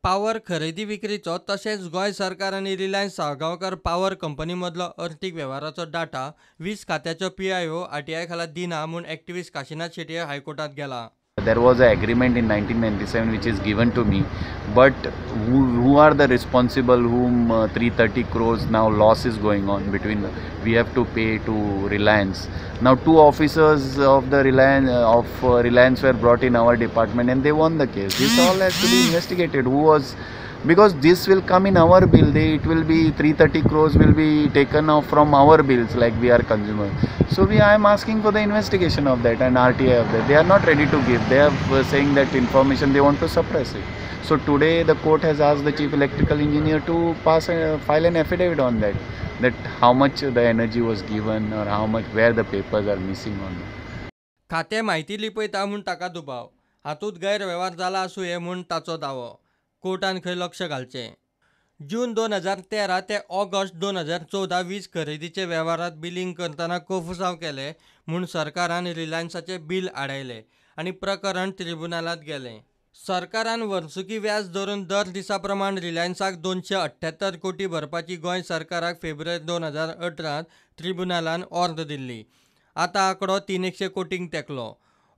Power खरेदी विक्रीचो तशेंच गोंय सरकार आणि रिलायन्स साळगांवकर पॉवर कंपनी मदलो अर्थीक वेव्हाराचो डाटा 20 खात्याचो PIO RTI खाला दिना म्हूण एक्टिव्हिस्ट काशीनाथ शेटये हायकोर्टात गेला. There was an agreement in 1997 which is given to me, but who are the responsible whom 330 crores now loss is going on between we have to pay to Reliance. Now two officers of the Reliance were brought in our department and they won the case. This all has to be investigated. Who was, because this will come in our bill, it will be 330 crores will be taken off from our bills like we are consumers. So I am asking for the investigation of that and RTI of that. They are not ready to give. They are saying that information they want to suppress it. So today the court has asked the chief electrical engineer to file an affidavit on that how much the energy was given or how much, where the papers are missing on it. खाते म्हायती लिपयता म्हूण ताका दुबाव, हातूंत गैरवेव्हार जाला आसूं म्हूण ताचो दावो. कोर्टान खंय लक्ष घालचें. जून 2013 ते ऑगस्ट 2014 वीज खरेदीचे वेव्हारात बिलिंग करतना कोफुसांव केले म्हूण सरकारान रिलायन्साचे बिल आडायले आनी प्रकरण ट्रिब्युनलांत गेलें. सरकारान वर्सुकी व्याज धरून दर दिसा प्रमाण रिलायन्साक 278 कोटी भरपाची गोंय सरकाराक फेब्रुवारी 2018 ट्रिब्युनलान ऑर्द दिल्ली. आतां आंकडो 300 कोटींक तेंकलो.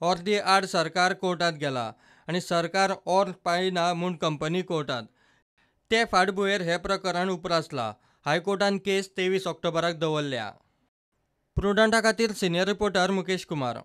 ऑर्दी आड सरकार कोर्टात गेला आनी सरकार ऑर्द पाळिना म्हूण कंपनी कोर्टात. ते फाटभुंयेर हे प्रकरण उप्रासलां. हायकोर्टान केस 23 ऑक्टोबराक दवरल्या. प्रुडंटा खातीर सिनियर रिपोर्टर मुकेश कुमार.